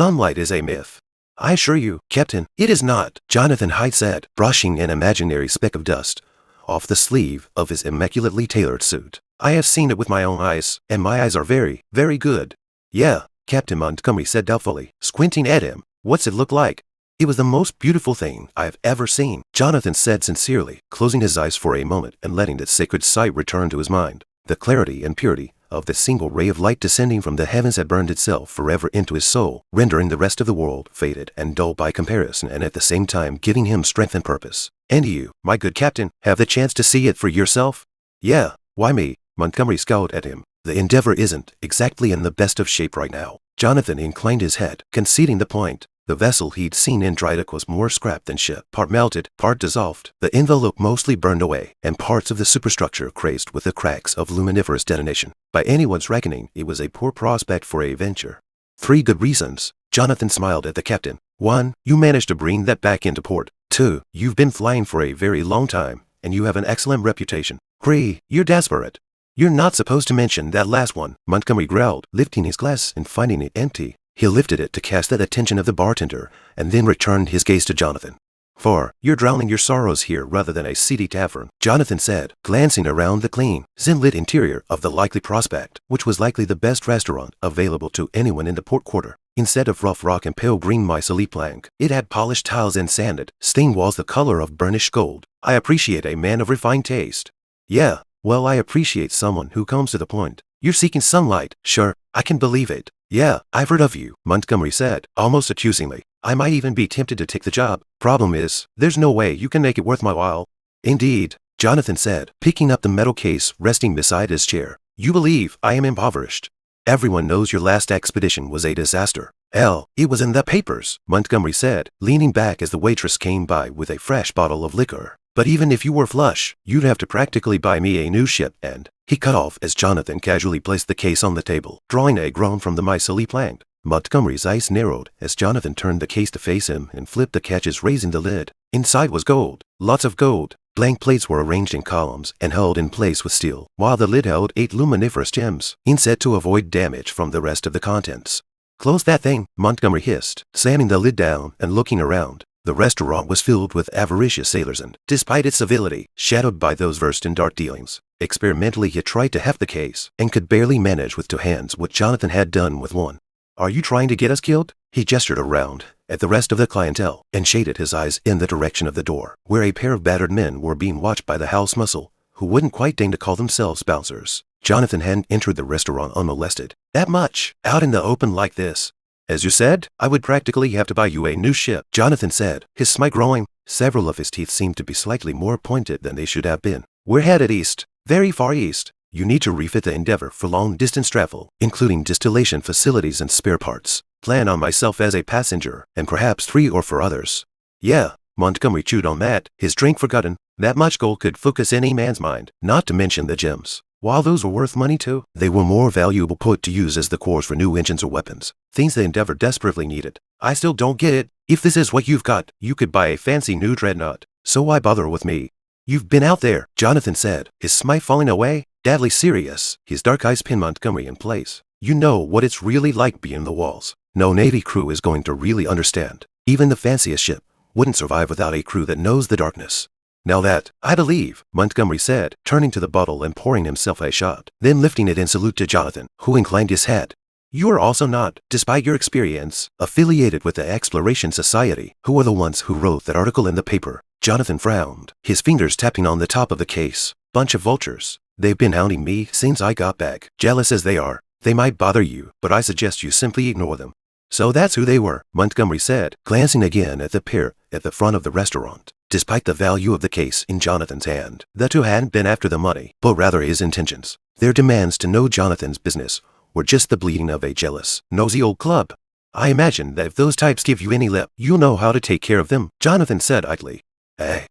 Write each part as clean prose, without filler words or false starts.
sunlight is a myth. I assure you, Captain, it is not, Jonathan Hyde said, brushing an imaginary speck of dust off the sleeve of his immaculately tailored suit. I have seen it with my own eyes, and my eyes are very, very good. Yeah, Captain Montgomery said doubtfully, squinting at him. What's it look like? It was the most beautiful thing I have ever seen, Jonathan said sincerely, closing his eyes for a moment and letting the sacred sight return to his mind. The clarity and purity of the single ray of light descending from the heavens had burned itself forever into his soul, rendering the rest of the world faded and dull by comparison, and at the same time giving him strength and purpose. And you, my good captain, have the chance to see it for yourself? Yeah, why me? Montgomery scowled at him. The Endeavor isn't exactly in the best of shape right now. Jonathan inclined his head, conceding the point. The vessel he'd seen in dry dock was more scrap than ship, part melted, part dissolved, the envelope mostly burned away, and parts of the superstructure crazed with the cracks of luminiferous detonation. By anyone's reckoning, it was a poor prospect for a venture. 3 good reasons. Jonathan smiled at the captain. 1, you managed to bring that back into port. 2, you've been flying for a very long time, and you have an excellent reputation. 3, you're desperate. You're not supposed to mention that last one, Montgomery growled, lifting his glass and finding it empty. He lifted it to cast the attention of the bartender, and then returned his gaze to Jonathan. 4, you're drowning your sorrows here rather than a seedy tavern, Jonathan said, glancing around the clean, zen-lit interior of the likely prospect, which was likely the best restaurant available to anyone in the port quarter. Instead of rough rock and pale green mycelium plank, it had polished tiles and sanded, stained walls the color of burnished gold. I appreciate a man of refined taste. Yeah, well, I appreciate someone who comes to the point. You're seeking sunlight. Sure, I can believe it. Yeah, I've heard of you, Montgomery said, almost accusingly. I might even be tempted to take the job. Problem is, there's no way you can make it worth my while. Indeed, Jonathan said, picking up the metal case resting beside his chair. You believe I am impoverished. Everyone knows your last expedition was a disaster. Hell, it was in the papers, Montgomery said, leaning back as the waitress came by with a fresh bottle of liquor. But even if you were flush, you'd have to practically buy me a new ship, and he cut off as Jonathan casually placed the case on the table, drawing a groan from the mycelium plank. Montgomery's eyes narrowed as Jonathan turned the case to face him and flipped the catches, raising the lid. Inside was gold, lots of gold. Blank plates were arranged in columns and held in place with steel, while the lid held 8 luminiferous gems, inset to avoid damage from the rest of the contents. Close that thing, Montgomery hissed, slamming the lid down and looking around. The restaurant was filled with avaricious sailors and, despite its civility, shadowed by those versed in dark dealings. Experimentally he tried to heft the case, and could barely manage with 2 hands what Jonathan had done with 1. Are you trying to get us killed? He gestured around at the rest of the clientele, and shaded his eyes in the direction of the door, where a pair of battered men were being watched by the house muscle, who wouldn't quite deign to call themselves bouncers. Jonathan hadn't entered the restaurant unmolested. That much, out in the open like this. As you said, I would practically have to buy you a new ship, Jonathan said, his smile growing. Several of his teeth seemed to be slightly more pointed than they should have been. We're headed east, very far east. You need to refit the Endeavor for long-distance travel, including distillation facilities and spare parts. Plan on myself as a passenger, and perhaps 3 or 4 others. Yeah, Montgomery chewed on that, his drink forgotten. That much gold could focus any man's mind, not to mention the gems. While those were worth money too, they were more valuable put to use as the cores for new engines or weapons, things the Endeavor desperately needed. I still don't get it. If this is what you've got, you could buy a fancy new dreadnought. So why bother with me? You've been out there, Jonathan said, his smile falling away, deadly serious, his dark eyes pinned Montgomery in place. You know what it's really like beyond the walls. No Navy crew is going to really understand. Even the fanciest ship wouldn't survive without a crew that knows the darkness. Now that, I believe, Montgomery said, turning to the bottle and pouring himself a shot, then lifting it in salute to Jonathan, who inclined his head. You are also not, despite your experience, affiliated with the Exploration Society, who are the ones who wrote that article in the paper. Jonathan frowned, his fingers tapping on the top of the case. Bunch of vultures. They've been hounding me since I got back. Jealous as they are, they might bother you, but I suggest you simply ignore them. So that's who they were, Montgomery said, glancing again at the pair at the front of the restaurant. Despite the value of the case in Jonathan's hand, the 2 hadn't been after the money, but rather his intentions. Their demands to know Jonathan's business were just the bleeding of a jealous, nosy old club. I imagine that if those types give you any lip, you'll know how to take care of them, Jonathan said idly.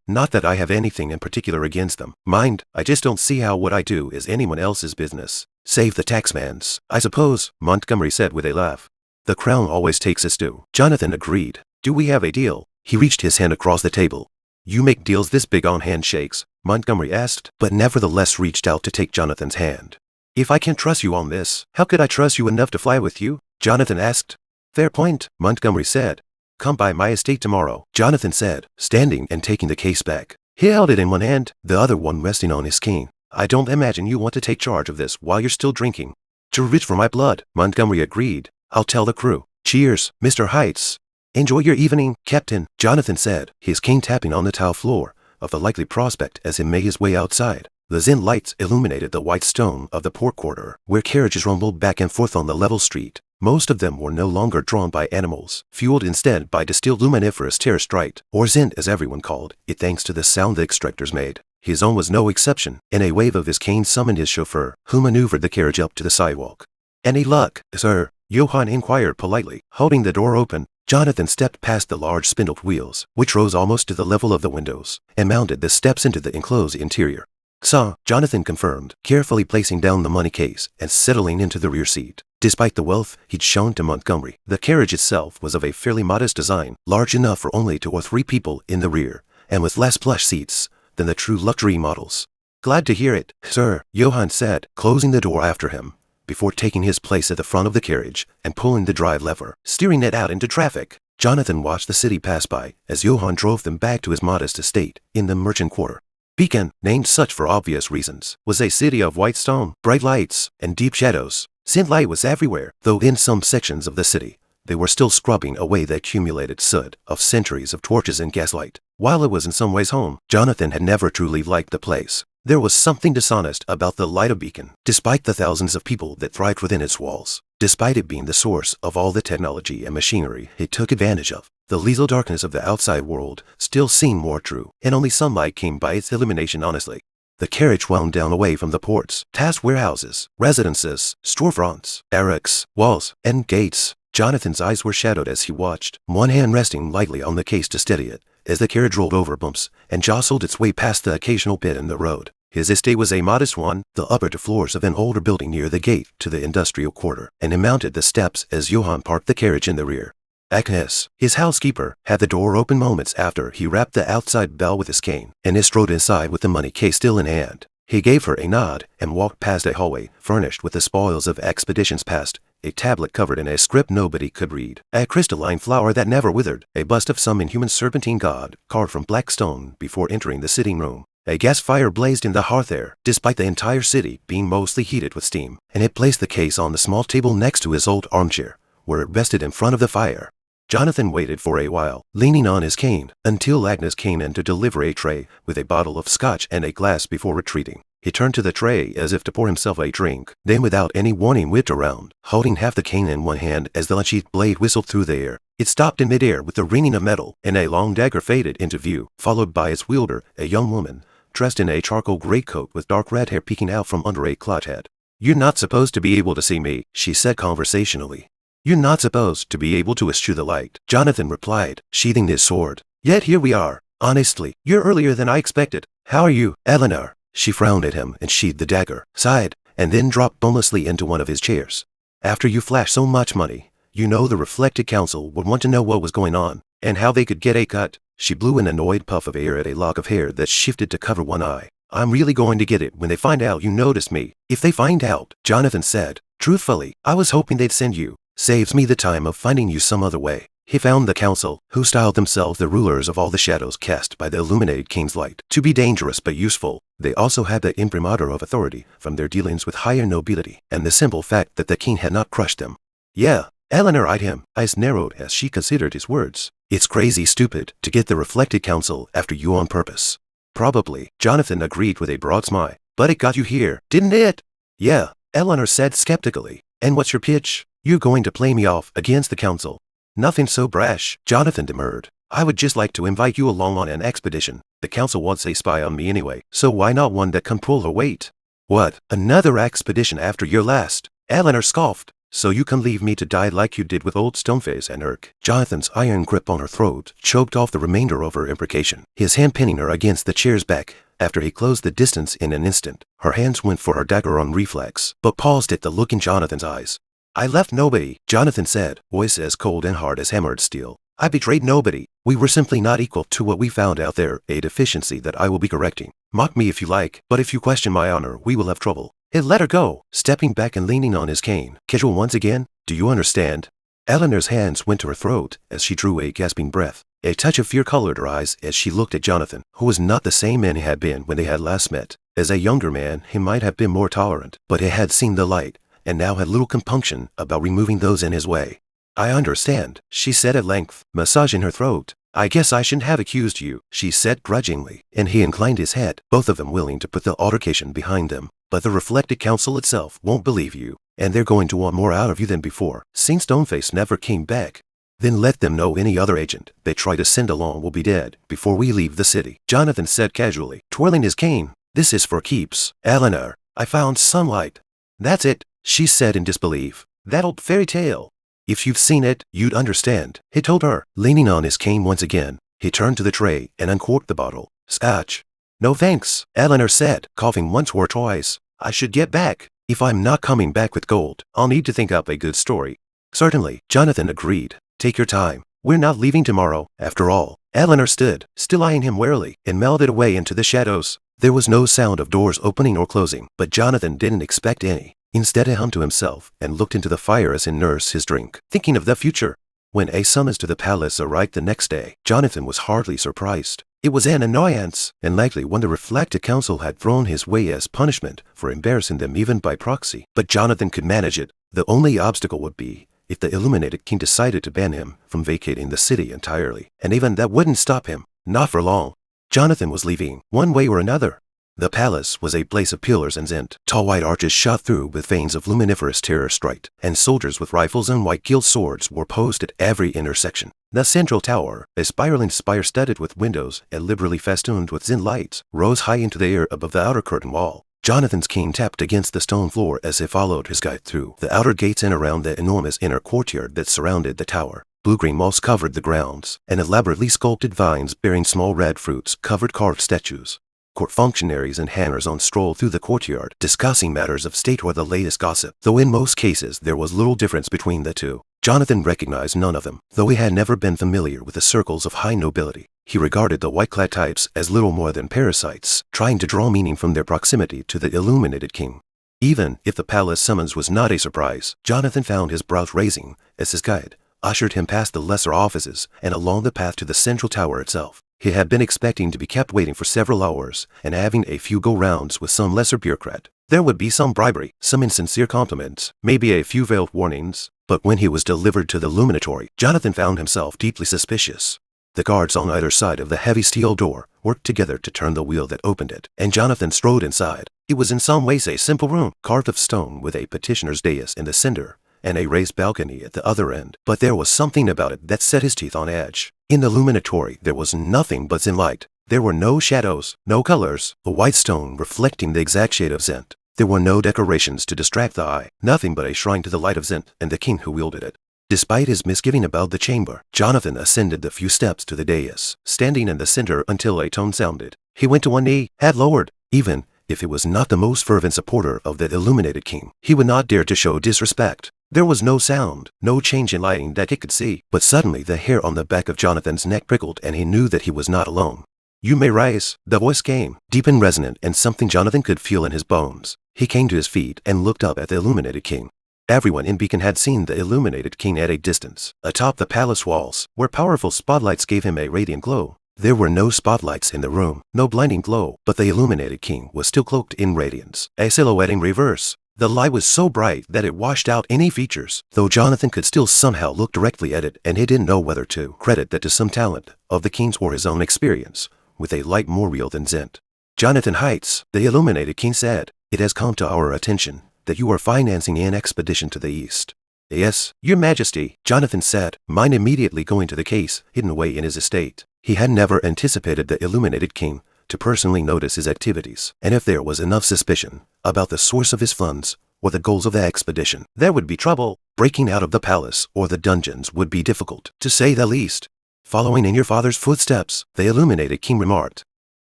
Not that I have anything in particular against them. Mind, I just don't see how what I do is anyone else's business. Save the taxman's, I suppose, Montgomery said with a laugh. The crown always takes its due, Jonathan agreed. Do we have a deal? He reached his hand across the table. You make deals this big on handshakes, Montgomery asked, but nevertheless reached out to take Jonathan's hand. If I can't trust you on this, how could I trust you enough to fly with you? Jonathan asked. Fair point, Montgomery said. Come by my estate tomorrow, Jonathan said, standing and taking the case back. He held it in one hand, the other one resting on his cane. I don't imagine you want to take charge of this while you're still drinking. Too rich for my blood, Montgomery agreed. I'll tell the crew. Cheers, Mr. Heights. Enjoy your evening, Captain, Jonathan said, his cane tapping on the tile floor of the likely prospect as he made his way outside. The zen lights illuminated the white stone of the port quarter, where carriages rumbled back and forth on the level street. Most of them were no longer drawn by animals, fueled instead by distilled luminiferous terrestrite, or zen as everyone called it thanks to the sound the extractors made. His own was no exception, and a wave of his cane summoned his chauffeur, who maneuvered the carriage up to the sidewalk. Any luck, sir? Johann inquired politely. Holding the door open, Jonathan stepped past the large spindled wheels, which rose almost to the level of the windows, and mounted the steps into the enclosed interior. "Sir," Jonathan confirmed, carefully placing down the money case and settling into the rear seat. Despite the wealth he'd shown to Montgomery, the carriage itself was of a fairly modest design, large enough for only 2 or 3 people in the rear, and with less plush seats than the true luxury models. "Glad to hear it, sir," Johann said, closing the door after him, before taking his place at the front of the carriage and pulling the drive lever, steering it out into traffic. Jonathan watched the city pass by as Johann drove them back to his modest estate in the merchant quarter. Beacon, named such for obvious reasons, was a city of white stone, bright lights, and deep shadows. Scent light was everywhere, though in some sections of the city, they were still scrubbing away the accumulated soot of centuries of torches and gaslight. While it was in some ways home, Jonathan had never truly liked the place. There was something dishonest about the light of Beacon, despite the thousands of people that thrived within its walls. Despite it being the source of all the technology and machinery it took advantage of, the lethal darkness of the outside world still seemed more true, and only sunlight came by its illumination honestly. The carriage wound down away from the ports, past warehouses, residences, storefronts, barracks, walls, and gates. Jonathan's eyes were shadowed as he watched, one hand resting lightly on the case to steady it, as the carriage rolled over bumps and jostled its way past the occasional bit in the road. His estate was a modest one, the upper 2 floors of an older building near the gate to the industrial quarter, and he mounted the steps as Johann parked the carriage in the rear. Agnes, his housekeeper, had the door open moments after he rapped the outside bell with his cane, and he strode inside with the money case still in hand. He gave her a nod and walked past a hallway furnished with the spoils of expeditions past, a tablet covered in a script nobody could read, a crystalline flower that never withered, a bust of some inhuman serpentine god carved from black stone before entering the sitting room. A gas fire blazed in the hearth there, despite the entire city being mostly heated with steam, and he placed the case on the small table next to his old armchair, where it rested in front of the fire. Jonathan waited for a while, leaning on his cane, until Agnes came in to deliver a tray with a bottle of scotch and a glass before retreating. He turned to the tray as if to pour himself a drink, then without any warning whipped around, holding half the cane in one hand as the unsheathed blade whistled through the air. It stopped in midair with the ringing of metal, and a long dagger faded into view, followed by its wielder, a young woman, dressed in a charcoal greatcoat with dark red hair peeking out from under a cloth hat. "You're not supposed to be able to see me," she said conversationally. "You're not supposed to be able to eschew the light," Jonathan replied, sheathing his sword. "Yet here we are. Honestly, you're earlier than I expected. How are you, Eleanor?" She frowned at him and sheathed the dagger, sighed, and then dropped bonelessly into one of his chairs. "After you flashed so much money, you know the reflected council would want to know what was going on, and how they could get a cut." She blew an annoyed puff of air at a lock of hair that shifted to cover one eye. "I'm really going to get it when they find out you noticed me." "If they find out," Jonathan said, "truthfully, I was hoping they'd send you. Saves me the time of finding you some other way." He found the council, who styled themselves the rulers of all the shadows cast by the illuminated king's light, to be dangerous but useful. They also had the imprimatur of authority from their dealings with higher nobility, and the simple fact that the king had not crushed them. "Yeah," Eleanor eyed him, eyes narrowed as she considered his words. "It's crazy stupid to get the reflected council after you on purpose." "Probably," Jonathan agreed with a broad smile. "But it got you here, didn't it?" "Yeah," Eleanor said skeptically. "And what's your pitch? You're going to play me off against the council?" "Nothing so brash," Jonathan demurred. "I would just like to invite you along on an expedition. The council wants a spy on me anyway, so why not one that can pull her weight?" "What, another expedition after your last?" Eleanor scoffed. "So you can leave me to die like you did with old Stoneface and Urk." Jonathan's iron grip on her throat choked off the remainder of her imprecation, his hand pinning her against the chair's back. After he closed the distance in an instant, her hands went for her dagger on reflex, but paused at the look in Jonathan's eyes. "I left nobody," Jonathan said, voice as cold and hard as hammered steel. "I betrayed nobody. We were simply not equal to what we found out there, a deficiency that I will be correcting. Mock me if you like, but if you question my honor, we will have trouble." He let her go, stepping back and leaning on his cane. "Casual once again? Do you understand?" Eleanor's hands went to her throat as she drew a gasping breath. A touch of fear colored her eyes as she looked at Jonathan, who was not the same man he had been when they had last met. As a younger man, he might have been more tolerant, but he had seen the light, and now had little compunction about removing those in his way. "I understand," she said at length, massaging her throat. "I guess I shouldn't have accused you," she said grudgingly, and he inclined his head, both of them willing to put the altercation behind them. "But the reflected council itself won't believe you, and they're going to want more out of you than before, since Stoneface never came back. Then let them know any other agent they try to send along will be dead before we leave the city," Jonathan said casually, twirling his cane. "This is for keeps. Eleanor, I found sunlight." "That's it," she said in disbelief. "That old fairy tale. If you've seen it, you'd understand," he told her, leaning on his cane once again. He turned to the tray and uncorked the bottle. "Scotch." "No thanks," Eleanor said, coughing once or twice. "I should get back. If I'm not coming back with gold, I'll need to think up a good story." "Certainly," Jonathan agreed. "Take your time. We're not leaving tomorrow, after all." Eleanor stood, still eyeing him warily, and melted away into the shadows. There was no sound of doors opening or closing, but Jonathan didn't expect any. Instead, he hummed to himself and looked into the fire as he nursed his drink, thinking of the future. When a summons to the palace arrived the next day, Jonathan was hardly surprised. It was an annoyance, and likely one the reflected council had thrown his way as punishment for embarrassing them even by proxy. But Jonathan could manage it. The only obstacle would be if the illuminated king decided to ban him from vacating the city entirely, and even that wouldn't stop him. Not for long. Jonathan was leaving, one way or another. The palace was a place of pillars and zint. Tall white arches shot through with veins of luminiferous terror stright, and soldiers with rifles and white gilt swords were posted at every intersection. The central tower, a spiraling spire studded with windows and liberally festooned with zint lights, rose high into the air above the outer curtain wall. Jonathan's cane tapped against the stone floor as he followed his guide through the outer gates and around the enormous inner courtyard that surrounded the tower. Blue-green moss covered the grounds, and elaborately sculpted vines bearing small red fruits covered carved statues. Court functionaries and hangers-on strolled through the courtyard, discussing matters of state or the latest gossip, though in most cases there was little difference between the two. Jonathan recognized none of them, though he had never been familiar with the circles of high nobility. He regarded the white-clad types as little more than parasites, trying to draw meaning from their proximity to the illuminated king. Even if the palace summons was not a surprise, Jonathan found his brows raising as his guide ushered him past the lesser offices and along the path to the central tower itself. He had been expecting to be kept waiting for several hours and having a few go-rounds with some lesser bureaucrat. There would be some bribery, some insincere compliments, maybe a few veiled warnings. But when he was delivered to the illuminatory, Jonathan found himself deeply suspicious. The guards on either side of the heavy steel door worked together to turn the wheel that opened it, and Jonathan strode inside. It was in some ways a simple room, carved of stone with a petitioner's dais in the center and a raised balcony at the other end. But there was something about it that set his teeth on edge. In the illuminatory, there was nothing but zint light. There were no shadows, no colors, a white stone reflecting the exact shade of zint. There were no decorations to distract the eye, nothing but a shrine to the light of zint and the king who wielded it. Despite his misgiving about the chamber, Jonathan ascended the few steps to the dais, standing in the center until a tone sounded. He went to one knee, head lowered. Even if it was not the most fervent supporter of the illuminated king, he would not dare to show disrespect. There was no sound, no change in lighting that he could see, but suddenly the hair on the back of Jonathan's neck prickled and he knew that he was not alone. "You may rise," the voice came, deep and resonant and something Jonathan could feel in his bones. He came to his feet and looked up at the illuminated king. Everyone in Beacon had seen the illuminated king at a distance, atop the palace walls, where powerful spotlights gave him a radiant glow. There were no spotlights in the room, no blinding glow, but the illuminated king was still cloaked in radiance, a silhouette in reverse. The light was so bright that it washed out any features, though Jonathan could still somehow look directly at it, and he didn't know whether to credit that to some talent of the king's or his own experience, with a light more real than zint. "Jonathan Heights," the illuminated king said, "it has come to our attention that you are financing an expedition to the east." "Yes, your majesty," Jonathan said, mind immediately going to the case hidden away in his estate. He had never anticipated the illuminated king to personally notice his activities, and if there was enough suspicion about the source of his funds or the goals of the expedition, there would be trouble. Breaking out of the palace or the dungeons would be difficult, to say the least. "Following in your father's footsteps," the illuminated king remarked.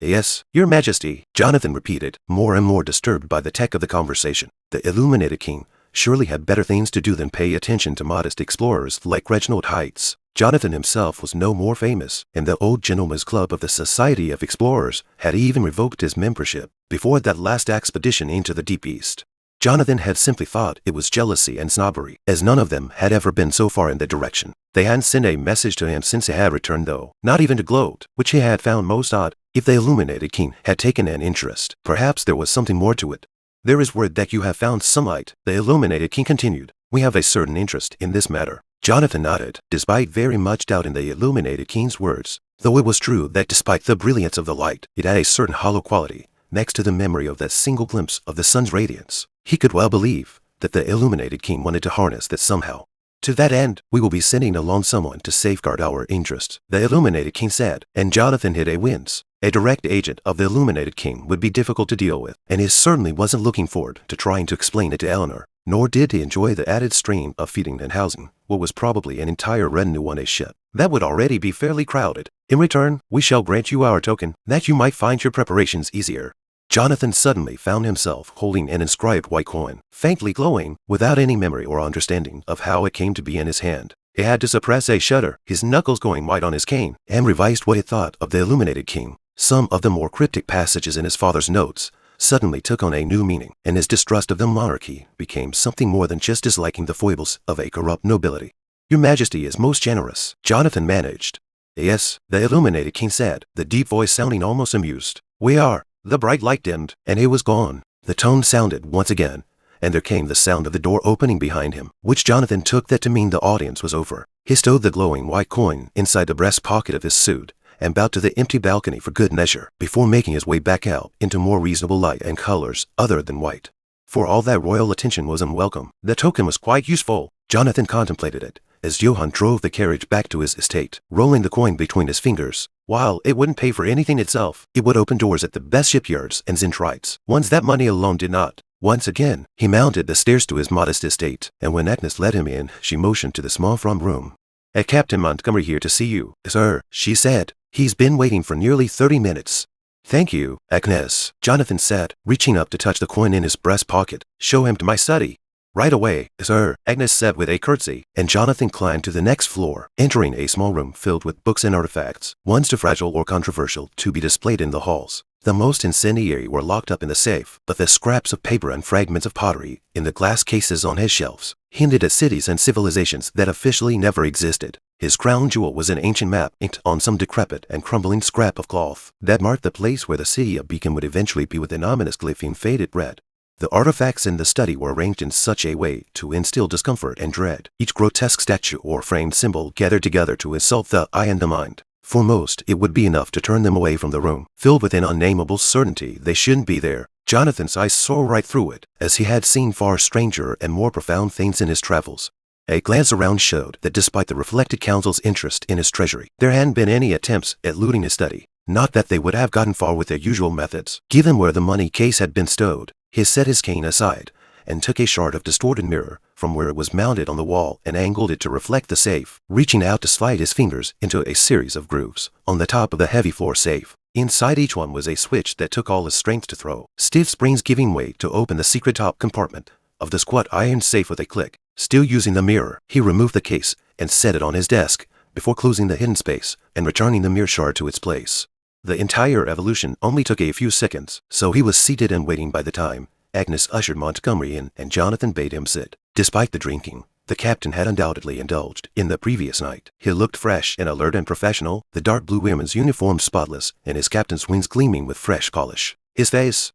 "Yes, your majesty," Jonathan repeated, more and more disturbed by the tech of the conversation. The illuminated king surely had better things to do than pay attention to modest explorers like Reginald Heights. Jonathan himself was no more famous, and the old gentleman's club of the Society of Explorers had even revoked his membership before that last expedition into the deep east. Jonathan had simply thought it was jealousy and snobbery, as none of them had ever been so far in that direction. They hadn't sent a message to him since he had returned though, not even to gloat, which he had found most odd. If the illuminated king had taken an interest, perhaps there was something more to it. There is word that you have found sunlight, the illuminated king continued. We have a certain interest in this matter. Jonathan nodded, despite very much doubting the illuminated king's words, though it was true that despite the brilliance of the light, it had a certain hollow quality. Next to the memory of that single glimpse of the sun's radiance, he could well believe that the illuminated king wanted to harness that somehow. To that end, we will be sending along someone to safeguard our interests, the illuminated king said, and Jonathan hit a wince. A direct agent of the illuminated king would be difficult to deal with, and he certainly wasn't looking forward to trying to explain it to Eleanor, nor did he enjoy the added strain of feeding and housing what was probably an entire retinue on a ship that would already be fairly crowded. In return, we shall grant you our token, that you might find your preparations easier. Jonathan suddenly found himself holding an inscribed white coin, faintly glowing, without any memory or understanding of how it came to be in his hand. He had to suppress a shudder, his knuckles going white on his cane, and revised what he thought of the illuminated king. Some of the more cryptic passages in his father's notes suddenly took on a new meaning, and his distrust of the monarchy became something more than just disliking the foibles of a corrupt nobility. Your Majesty is most generous, Jonathan managed. Yes, the illuminated king said, the deep voice sounding almost amused. We are. The bright light dimmed, and he was gone. The tone sounded once again, and there came the sound of the door opening behind him, which Jonathan took that to mean the audience was over. He stowed the glowing white coin inside the breast pocket of his suit, and bowed to the empty balcony for good measure, before making his way back out into more reasonable light and colors other than white. For all that royal attention was unwelcome, the token was quite useful. Jonathan contemplated it, as Johann drove the carriage back to his estate, rolling the coin between his fingers. While it wouldn't pay for anything itself, it would open doors at the best shipyards and Zentrites, ones that money alone did not. Once again, he mounted the stairs to his modest estate, and when Agnes led him in, she motioned to the small front room. Captain Montgomery here to see you, sir, she said. He's been waiting for nearly 30 minutes. Thank you, Agnes, Jonathan said, reaching up to touch the coin in his breast pocket. Show him to my study. Right away, sir, Agnes said with a curtsy, and Jonathan climbed to the next floor, entering a small room filled with books and artifacts, ones too fragile or controversial to be displayed in the halls. The most incendiary were locked up in the safe, but the scraps of paper and fragments of pottery in the glass cases on his shelves hinted at cities and civilizations that officially never existed. His crown jewel was an ancient map inked on some decrepit and crumbling scrap of cloth that marked the place where the city of Beacon would eventually be with an ominous glyph in faded red. The artifacts in the study were arranged in such a way to instill discomfort and dread, each grotesque statue or framed symbol gathered together to insult the eye and the mind. For most, it would be enough to turn them away from the room, filled with an unnameable certainty they shouldn't be there. Jonathan's eyes saw right through it, as he had seen far stranger and more profound things in his travels. A glance around showed that despite the reflected council's interest in his treasury, there hadn't been any attempts at looting his study. Not that they would have gotten far with their usual methods, given where the money case had been stowed. He set his cane aside, and took a shard of distorted mirror from where it was mounted on the wall and angled it to reflect the safe, reaching out to slide his fingers into a series of grooves on the top of the heavy floor safe. Inside each one was a switch that took all his strength to throw, stiff springs giving way to open the secret top compartment of the squat iron safe with a click. Still using the mirror, he removed the case and set it on his desk before closing the hidden space and returning the mirror shard to its place. The entire evolution only took a few seconds, so he was seated and waiting by the time Agnes ushered Montgomery in and Jonathan bade him sit. Despite the drinking the captain had undoubtedly indulged in the previous night, he looked fresh and alert and professional, the dark blue women's uniform spotless and his captain's wings gleaming with fresh polish. His face,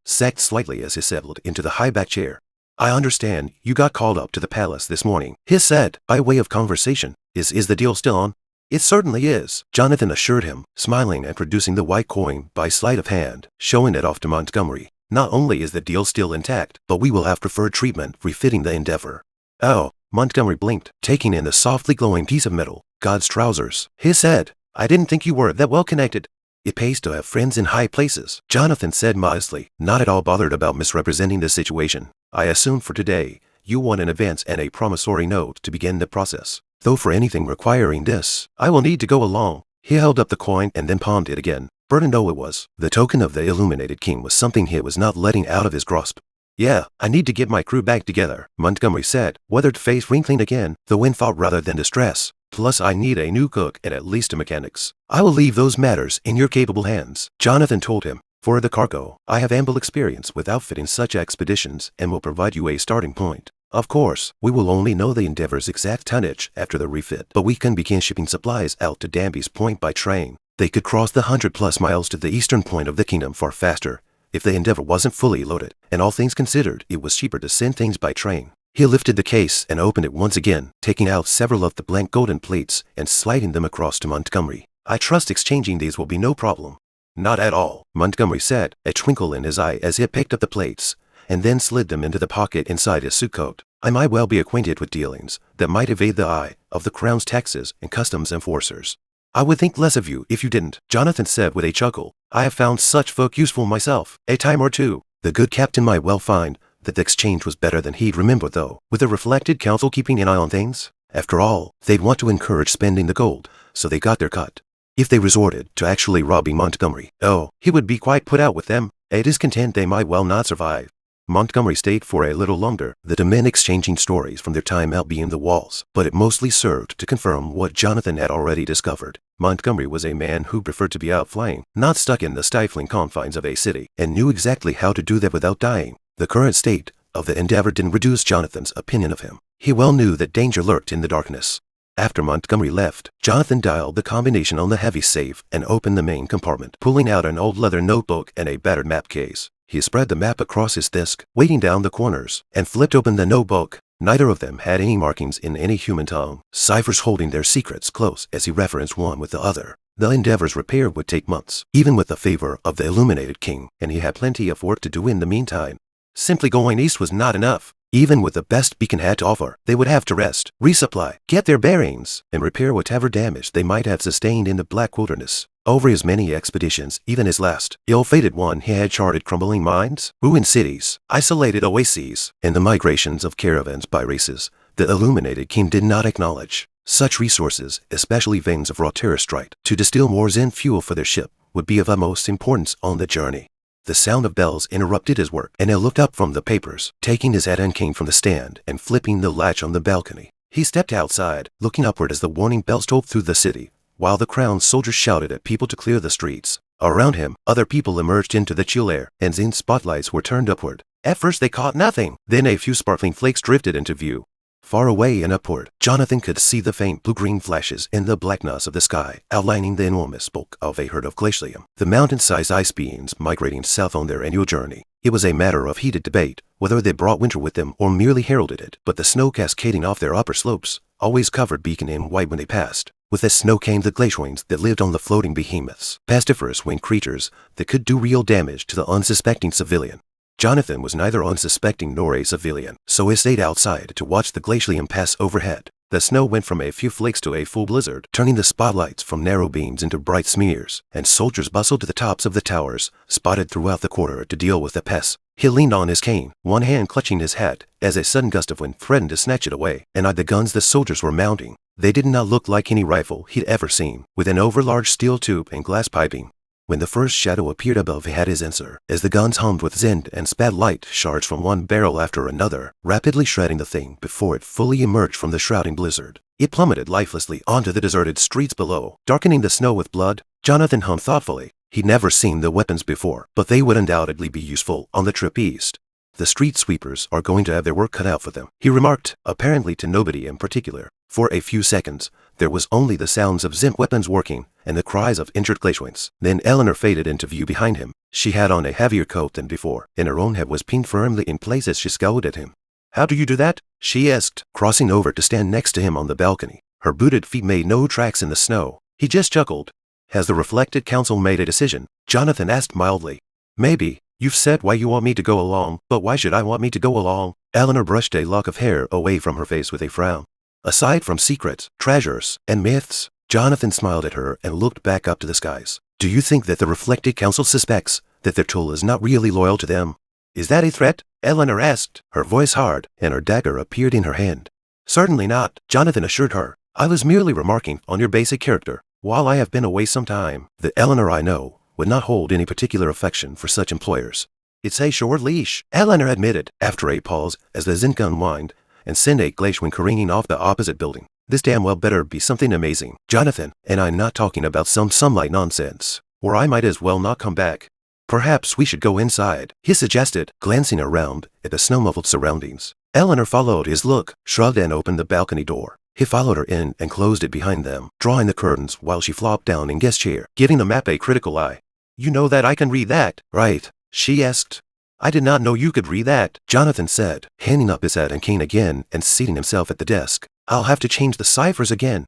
sagged slightly as he settled into the high-back chair. I understand you got called up to the palace this morning, he said, by way of conversation. Is the deal still on? It certainly is, Jonathan assured him, smiling and producing the white coin by sleight of hand, showing it off to Montgomery. Not only is the deal still intact, but we will have preferred treatment refitting the endeavor. Oh, Montgomery blinked, taking in the softly glowing piece of metal. God's trousers, he said. I didn't think you were that well connected. It pays to have friends in high places, Jonathan said modestly, not at all bothered about misrepresenting the situation. I assume for today, you want an advance and a promissory note to begin the process. Though for anything requiring this, I will need to go along. He held up the coin and then palmed it again. Burdened though it was, the token of the illuminated king was something he was not letting out of his grasp. Yeah, I need to get my crew back together, Montgomery said, weathered face wrinkling again, though in thought rather than distress. Plus I need a new cook and at least a mechanics. I will leave those matters in your capable hands, Jonathan told him. For the cargo, I have ample experience with outfitting such expeditions and will provide you a starting point. Of course, we will only know the Endeavor's exact tonnage after the refit, but we can begin shipping supplies out to Danby's Point by train. They could cross the 100+ miles to the eastern point of the kingdom far faster if the Endeavor wasn't fully loaded, and all things considered, it was cheaper to send things by train. He lifted the case and opened it once again, taking out several of the blank golden plates and sliding them across to Montgomery. I trust exchanging these will be no problem. Not at all, Montgomery said, a twinkle in his eye as he picked up the plates, and then slid them into the pocket inside his suit coat. I might well be acquainted with dealings that might evade the eye of the Crown's taxes and customs enforcers. I would think less of you if you didn't, Jonathan said with a chuckle. I have found such folk useful myself, a time or two. The good captain might well find that the exchange was better than he'd remember, though, with the reflected council keeping an eye on things. After all, they'd want to encourage spending the gold, so they got their cut. If they resorted to actually robbing Montgomery, oh, he would be quite put out with them. A discontent they might well not survive. Montgomery stayed for a little longer, the men exchanging stories from their time out beyond the walls, but it mostly served to confirm what Jonathan had already discovered. Montgomery was a man who preferred to be out flying, not stuck in the stifling confines of a city, and knew exactly how to do that without dying. The current state of the Endeavor didn't reduce Jonathan's opinion of him. He well knew that danger lurked in the darkness. After Montgomery left, Jonathan dialed the combination on the heavy safe and opened the main compartment, pulling out an old leather notebook and a battered map case. He spread the map across his desk, weighting down the corners, and flipped open the notebook. Neither of them had any markings in any human tongue, ciphers holding their secrets close as he referenced one with the other. The Endeavor's repair would take months, even with the favor of the illuminated king, and he had plenty of work to do in the meantime. Simply going east was not enough. Even with the best Beacon had to offer, they would have to rest, resupply, get their bearings, and repair whatever damage they might have sustained in the Black Wilderness. Over his many expeditions, even his last, ill-fated one, he had charted crumbling mines, ruined cities, isolated oases, and the migrations of caravans by races the illuminated king did not acknowledge. Such resources, especially veins of raw terrestrite, to distill more Zen fuel for their ship, would be of utmost importance on the journey. The sound of bells interrupted his work, and he looked up from the papers, taking his hat and cane from the stand and flipping the latch on the balcony. He stepped outside, looking upward as the warning bells tolled through the city, while the Crown's soldiers shouted at people to clear the streets. Around him, other people emerged into the chill air, and Zen's spotlights were turned upward. At first they caught nothing, then a few sparkling flakes drifted into view. Far away and upward, Jonathan could see the faint blue-green flashes in the blackness of the sky, outlining the enormous bulk of a herd of glacium, the mountain-sized ice beings migrating south on their annual journey. It was a matter of heated debate whether they brought winter with them or merely heralded it, but the snow cascading off their upper slopes always covered Beacon in white when they passed. With the snow came the glacianes that lived on the floating behemoths, pestiferous winged creatures that could do real damage to the unsuspecting civilian. Jonathan was neither unsuspecting nor a civilian, so he stayed outside to watch the glacium pass overhead. The snow went from a few flakes to a full blizzard, turning the spotlights from narrow beams into bright smears, and soldiers bustled to the tops of the towers, spotted throughout the quarter to deal with the pests. He leaned on his cane, one hand clutching his hat, as a sudden gust of wind threatened to snatch it away, and eyed the guns the soldiers were mounting. They did not look like any rifle he'd ever seen, with an overlarge steel tube and glass piping. When the first shadow appeared above, he had his answer, as the guns hummed with Zen and spat light shards from one barrel after another, rapidly shredding the thing before it fully emerged from the shrouding blizzard. It plummeted lifelessly onto the deserted streets below, darkening the snow with blood. Jonathan hummed thoughtfully. He'd never seen the weapons before, but they would undoubtedly be useful on the trip east. The street sweepers are going to have their work cut out for them, he remarked, apparently to nobody in particular. For a few seconds, there was only the sounds of Zimp weapons working and the cries of injured glacians. Then Eleanor faded into view behind him. She had on a heavier coat than before, and her own head was pinned firmly in place as she scowled at him. "How do you do that?" she asked, crossing over to stand next to him on the balcony. Her booted feet made no tracks in the snow. He just chuckled. "Has the reflected council made a decision?" Jonathan asked mildly. "Maybe. You've said why you want me to go along, but why should I want me to go along?" Eleanor brushed a lock of hair away from her face with a frown. "Aside from secrets, treasures, and myths," Jonathan smiled at her and looked back up to the skies. "Do you think that the reflected council suspects that their tool is not really loyal to them?" "Is that a threat?" Eleanor asked, her voice hard, and her dagger appeared in her hand. "Certainly not," Jonathan assured her. "I was merely remarking on your basic character. While I have been away some time, the Eleanor I know would not hold any particular affection for such employers." "It's a short leash," Eleanor admitted, after a pause, as the Zen gun whined and sent a glacian careening off the opposite building. "This damn well better be something amazing, Jonathan, and I'm not talking about some sunlight nonsense, or I might as well not come back." Perhaps we should go inside, he suggested, glancing around at the snow-muffled surroundings. Eleanor followed his look, shrugged and opened the balcony door. He followed her in and closed it behind them, drawing the curtains while she flopped down in guest chair, giving the map a critical eye. You know that I can read that, right? She asked. I did not know you could read that, Jonathan said, handing up his hat and cane again and seating himself at the desk. I'll have to change the ciphers again.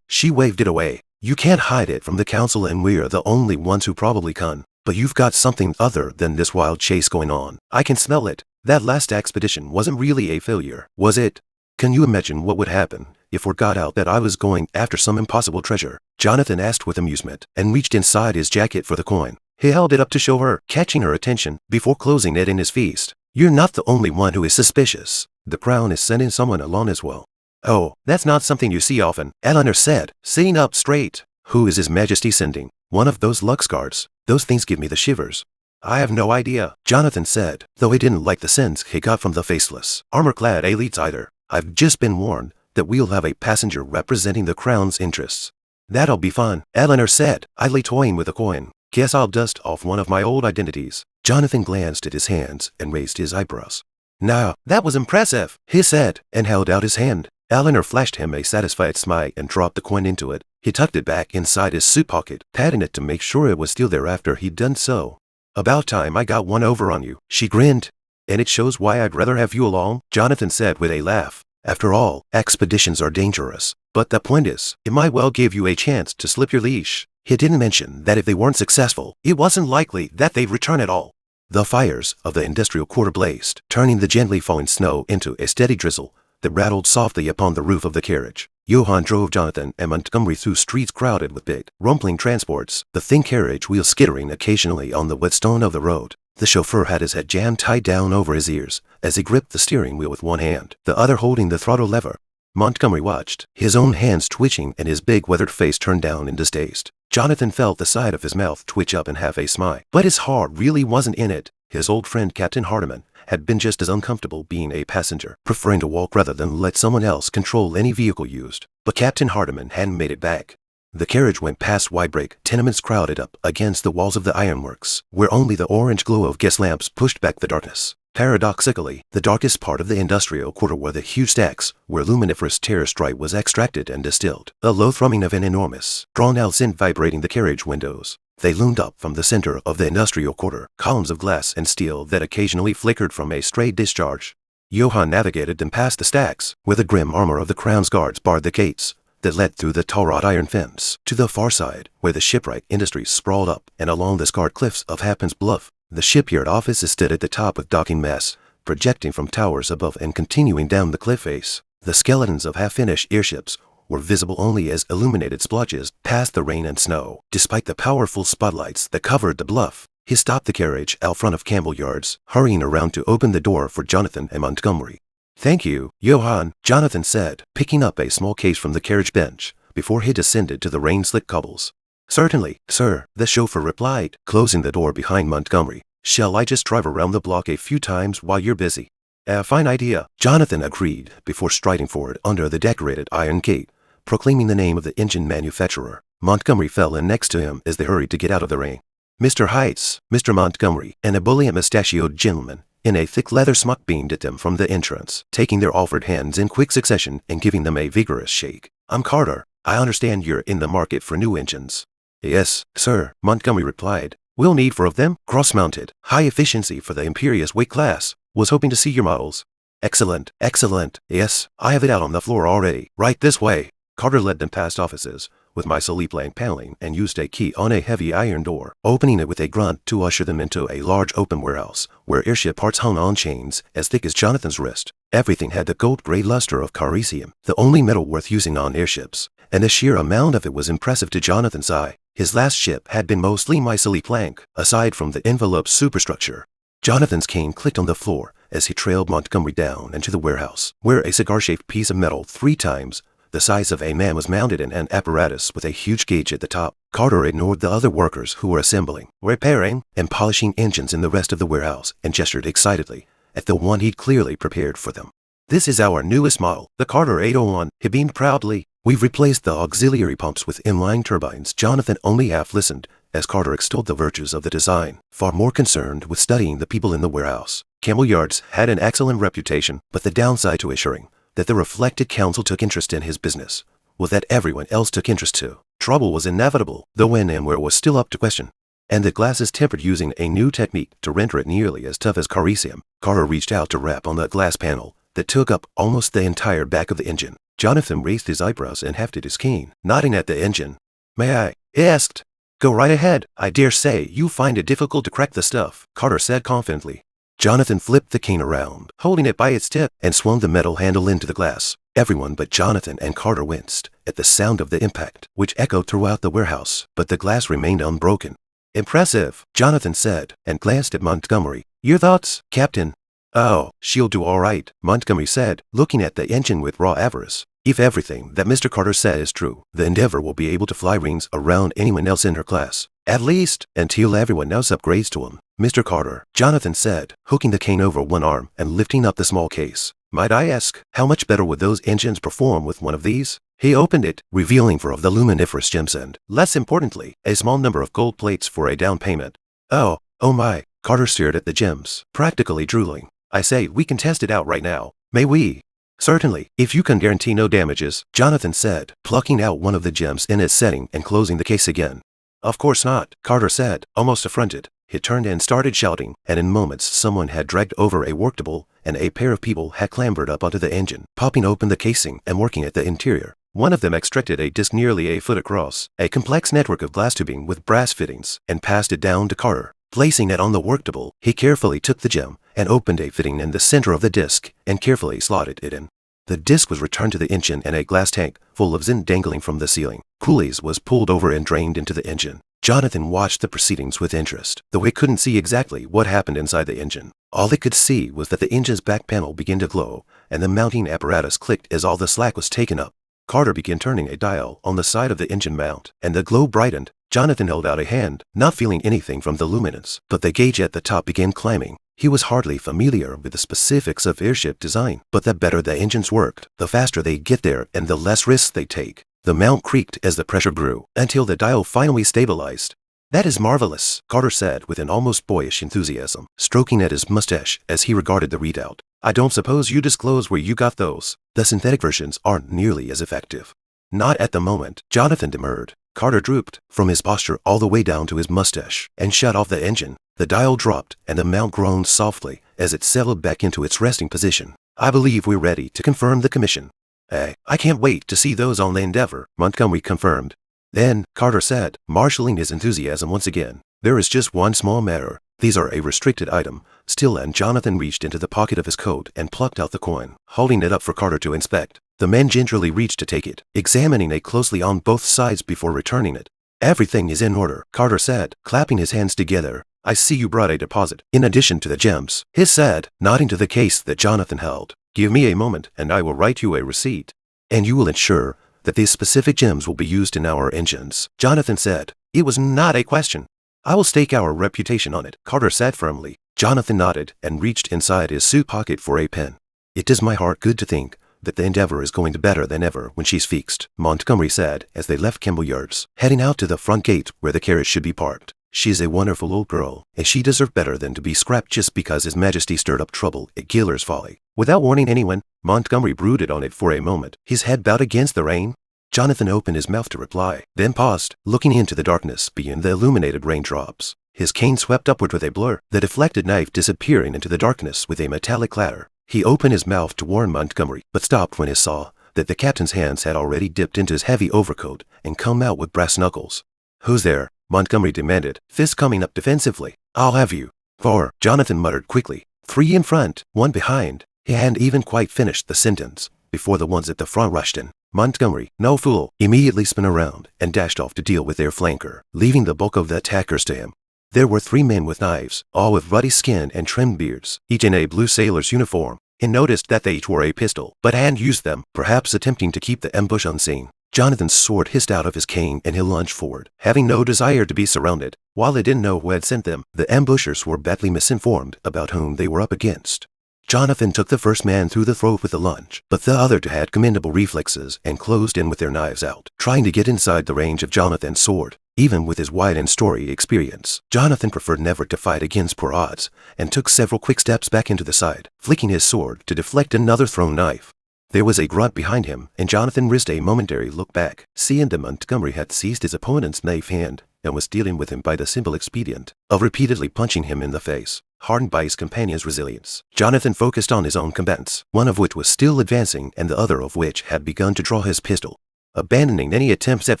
She waved it away. You can't hide it from the council and we're the only ones who probably can. But you've got something other than this wild chase going on. I can smell it. That last expedition wasn't really a failure, was it? Can you imagine what would happen if word got out that I was going after some impossible treasure? Jonathan asked with amusement and reached inside his jacket for the coin. He held it up to show her, catching her attention before closing it in his fist. You're not the only one who is suspicious. The crown is sending someone along as well. Oh, that's not something you see often, Eleanor said, sitting up straight. Who is His Majesty sending? One of those Lux guards. Those things give me the shivers. I have no idea, Jonathan said, though he didn't like the sense he got from the faceless, armor-clad elites either. I've just been warned that we'll have a passenger representing the crown's interests. That'll be fun, Eleanor said, idly toying with a coin. Guess I'll dust off one of my old identities. Jonathan glanced at his hands and raised his eyebrows. Now, that was impressive, he said, and held out his hand. Eleanor flashed him a satisfied smile and dropped the coin into it. He tucked it back inside his suit pocket, patting it to make sure it was still there after he'd done so. About time I got one over on you, she grinned. And it shows why I'd rather have you along, Jonathan said with a laugh. After all, expeditions are dangerous. But the point is, it might well give you a chance to slip your leash. He didn't mention that if they weren't successful, it wasn't likely that they'd return at all. The fires of the industrial quarter blazed, turning the gently falling snow into a steady drizzle that rattled softly upon the roof of the carriage. Johann drove Jonathan and Montgomery through streets crowded with big, rumbling transports, the thin carriage wheels skittering occasionally on the wet stone of the road. The chauffeur had his head jammed tight down over his ears as he gripped the steering wheel with one hand, the other holding the throttle lever. Montgomery watched, his own hands twitching and his big weathered face turned down in distaste. Jonathan felt the side of his mouth twitch up in half a smile, but his heart really wasn't in it. His old friend Captain Hardiman had been just as uncomfortable being a passenger, preferring to walk rather than let someone else control any vehicle used. But Captain Hardiman hadn't made it back. The carriage went past wide-break tenements crowded up against the walls of the ironworks, where only the orange glow of gas lamps pushed back the darkness. Paradoxically, the darkest part of the industrial quarter were the huge stacks where luminiferous terrestrite was extracted and distilled, the low thrumming of an enormous, drawn-out scent vibrating the carriage windows. They loomed up from the center of the industrial quarter, columns of glass and steel that occasionally flickered from a stray discharge. Johann navigated them past the stacks, where the grim armor of the crown's guards barred the gates that led through the tall wrought iron fence, to the far side, where the shipwright industries sprawled up and along the scarred cliffs of Halfpence Bluff. The shipyard offices stood at the top with docking masts, projecting from towers above and continuing down the cliff face. The skeletons of half-finished airships were visible only as illuminated splotches past the rain and snow. Despite the powerful spotlights that covered the bluff, he stopped the carriage out front of Campbell Yards, hurrying around to open the door for Jonathan and Montgomery. Thank you, Johann, Jonathan said, picking up a small case from the carriage bench before he descended to the rain-slick cobbles. Certainly, sir, the chauffeur replied, closing the door behind Montgomery. Shall I just drive around the block a few times while you're busy? A fine idea, Jonathan agreed before striding forward under the decorated iron gate, proclaiming the name of the engine manufacturer. Montgomery fell in next to him as they hurried to get out of the rain. Mr. Heights, Mr. Montgomery, and a bully mustachioed gentleman in a thick leather smock beamed at them from the entrance, taking their offered hands in quick succession and giving them a vigorous shake. I'm Carter. I understand you're in the market for new engines. Yes, sir, Montgomery replied. We'll need 4 of them, cross-mounted, high efficiency for the Imperious weight class. Was hoping to see your models. Excellent, excellent. Yes, I have it out on the floor already. Right this way. Carter led them past offices, with Myceli playing paneling, and used a key on a heavy iron door, opening it with a grunt to usher them into a large open warehouse, where airship parts hung on chains as thick as Jonathan's wrist. Everything had the gold-gray luster of Caresium, the only metal worth using on airships, and the sheer amount of it was impressive to Jonathan's eye. His last ship had been mostly Myceli plank, aside from the envelope superstructure. Jonathan's cane clicked on the floor as he trailed Montgomery down into the warehouse, where a cigar-shaped piece of metal 3 times the size of a man was mounted in an apparatus with a huge gauge at the top. Carter ignored the other workers who were assembling, repairing, and polishing engines in the rest of the warehouse and gestured excitedly at the one he'd clearly prepared for them. This is our newest model, the Carter 801, he beamed proudly. We've replaced the auxiliary pumps with inline turbines. Jonathan only half listened as Carter extolled the virtues of the design, far more concerned with studying the people in the warehouse. Campbell Yards had an excellent reputation, but the downside to assuring that the reflected counsel took interest in his business was that everyone else took interest too. Trouble was inevitable, though when and where was still up to question. And the glass is tempered using a new technique to render it nearly as tough as Caresium. Carter reached out to rap on the glass panel that took up almost the entire back of the engine. Jonathan raised his eyebrows and hefted his cane, nodding at the engine. "May I?" he asked. "Go right ahead. I dare say you find it difficult to crack the stuff," Carter said confidently. Jonathan flipped the cane around, holding it by its tip, and swung the metal handle into the glass. Everyone but Jonathan and Carter winced at the sound of the impact, which echoed throughout the warehouse, but the glass remained unbroken. "Impressive," Jonathan said, and glanced at Montgomery. "Your thoughts, Captain?" "Oh, she'll do all right," Montgomery said, looking at the engine with raw avarice. "If everything that Mr. Carter said is true, the Endeavor will be able to fly rings around anyone else in her class. At least, until everyone else upgrades to them." "Mr. Carter," Jonathan said, hooking the cane over one arm and lifting up the small case. "Might I ask, how much better would those engines perform with one of these?" He opened it, revealing four of the luminiferous gems and, less importantly, a small number of gold plates for a down payment. Oh my, Carter stared at the gems, practically drooling. "I say, we can test it out right now. May we?" "Certainly, if you can guarantee no damages," Jonathan said, plucking out one of the gems in its setting and closing the case again. "Of course not," Carter said, almost affronted. He turned and started shouting, and in moments someone had dragged over a worktable, and a pair of people had clambered up onto the engine, popping open the casing and working at the interior. One of them extracted a disc nearly a foot across, a complex network of glass tubing with brass fittings, and passed it down to Carter. Placing it on the worktable, he carefully took the gem and opened a fitting in the center of the disc and carefully slotted it in. The disc was returned to the engine and a glass tank full of zinc dangling from the ceiling. Coolies was pulled over and drained into the engine. Jonathan watched the proceedings with interest, though he couldn't see exactly what happened inside the engine. All he could see was that the engine's back panel began to glow, and the mounting apparatus clicked as all the slack was taken up. Carter began turning a dial on the side of the engine mount, and the glow brightened. Jonathan held out a hand, not feeling anything from the luminance, but the gauge at the top began climbing. He was hardly familiar with the specifics of airship design, but the better the engines worked, the faster they'd get there and the less risks they'd take. The mount creaked as the pressure grew, until the dial finally stabilized. "That is marvelous," Carter said with an almost boyish enthusiasm, stroking at his mustache as he regarded the readout. "I don't suppose you disclose where you got those. The synthetic versions aren't nearly as effective." "Not at the moment," Jonathan demurred. Carter drooped from his posture all the way down to his mustache and shut off the engine. The dial dropped and the mount groaned softly as it settled back into its resting position. "I believe we're ready to confirm the commission." I can't wait to see those on the Endeavor," Montgomery confirmed. "Then," Carter said, marshalling his enthusiasm once again, "there is just one small matter. These are a restricted item." Still, and Jonathan reached into the pocket of his coat and plucked out the coin, holding it up for Carter to inspect. The man gingerly reached to take it, examining it closely on both sides before returning it. "Everything is in order," Carter said, clapping his hands together. "I see you brought a deposit, in addition to the gems," he said, nodding to the case that Jonathan held. "Give me a moment, and I will write you a receipt." "And you will ensure that these specific gems will be used in our engines," Jonathan said. It was not a question. "I will stake our reputation on it," Carter said firmly. Jonathan nodded and reached inside his suit pocket for a pen. "It does my heart good to think that the Endeavor is going to better than ever when she's fixed," Montgomery said as they left Campbell Yards, heading out to the front gate where the carriage should be parked. "She's a wonderful old girl, and she deserved better than to be scrapped just because His Majesty stirred up trouble at Giller's Folly." Without warning anyone, Montgomery brooded on it for a moment, his head bowed against the rain. Jonathan opened his mouth to reply, then paused, looking into the darkness beyond the illuminated raindrops. His cane swept upward with a blur, the deflected knife disappearing into the darkness with a metallic clatter. He opened his mouth to warn Montgomery, but stopped when he saw that the captain's hands had already dipped into his heavy overcoat and come out with brass knuckles. "Who's there?" Montgomery demanded, fist coming up defensively. "I'll have you." "4," Jonathan muttered quickly. "3 in front, 1 behind." He hadn't even quite finished the sentence before the ones at the front rushed in. Montgomery, no fool, immediately spun around and dashed off to deal with their flanker, leaving the bulk of the attackers to him. There were 3 men with knives, all with ruddy skin and trimmed beards, each in a blue sailor's uniform. He noticed that they each wore a pistol, but hadn't used them, perhaps attempting to keep the ambush unseen. Jonathan's sword hissed out of his cane and he lunged forward, having no desire to be surrounded. While he didn't know who had sent them, the ambushers were badly misinformed about whom they were up against. Jonathan took the first man through the throat with a lunge, but the other two had commendable reflexes and closed in with their knives out, trying to get inside the range of Jonathan's sword. even with his wide and storied experience. Jonathan preferred never to fight against poor odds, and took several quick steps back into the side, flicking his sword to deflect another thrown knife. There was a grunt behind him, and Jonathan risked a momentary look back, seeing that Montgomery had seized his opponent's knife hand and was dealing with him by the simple expedient of repeatedly punching him in the face. Hardened by his companion's resilience, Jonathan focused on his own combatants, one of which was still advancing and the other of which had begun to draw his pistol. Abandoning any attempts at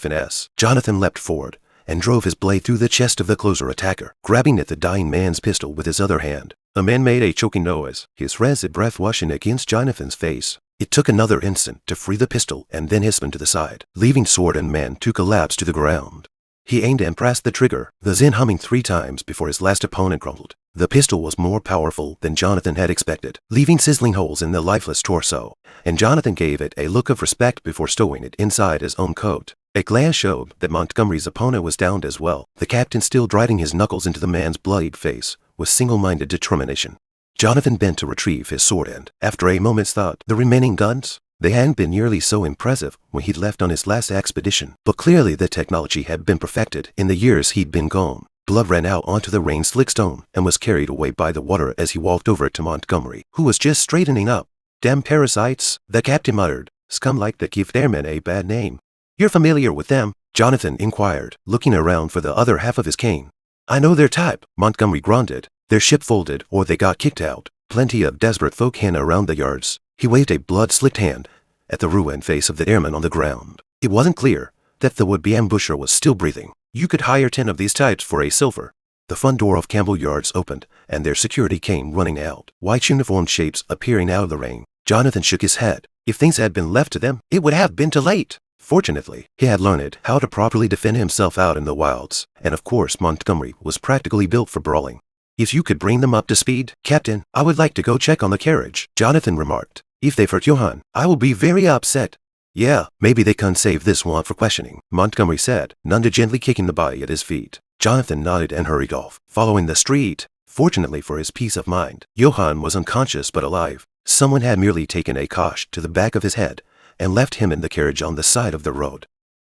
finesse, Jonathan leapt forward and drove his blade through the chest of the closer attacker, grabbing at the dying man's pistol with his other hand. The man made a choking noise, his rancid breath washing against Jonathan's face. It took another instant to free the pistol and then his spin to the side, leaving sword and man to collapse to the ground. He aimed and pressed the trigger, the Zen humming 3 times before his last opponent crumpled. The pistol was more powerful than Jonathan had expected, leaving sizzling holes in the lifeless torso, and Jonathan gave it a look of respect before stowing it inside his own coat. A glance showed that Montgomery's opponent was downed as well, the captain still driving his knuckles into the man's bloodied face with single-minded determination. Jonathan bent to retrieve his sword and, after a moment's thought, the remaining guns? They hadn't been nearly so impressive when he'd left on his last expedition, but clearly the technology had been perfected in the years he'd been gone. Blood ran out onto the rain-slick stone and was carried away by the water as he walked over to Montgomery, who was just straightening up. "Damn parasites," the captain muttered. "Scum like that give their men a bad name." "You're familiar with them?" Jonathan inquired, looking around for the other half of his cane. "I know their type," Montgomery grunted. "Their ship folded or they got kicked out. Plenty of desperate folk hang around the yards." He waved a blood-slicked hand at the ruined face of the airman on the ground. It wasn't clear that the would-be ambusher was still breathing. "You could hire 10 of these types for a silver." The front door of Campbell Yards opened, and their security came running out, white uniformed shapes appearing out of the rain. Jonathan shook his head. If things had been left to them, it would have been too late. Fortunately, he had learned how to properly defend himself out in the wilds, and of course Montgomery was practically built for brawling. "If you could bring them up to speed, Captain, I would like to go check on the carriage," Jonathan remarked. "If they've hurt Johann, I will be very upset." "Yeah, maybe they can't save this one for questioning," Montgomery said, gently kicking the body at his feet. Jonathan nodded and hurried off, following the street. Fortunately for his peace of mind, Johann was unconscious but alive. Someone had merely taken a kosh to the back of his head and left him in the carriage on the side of the road.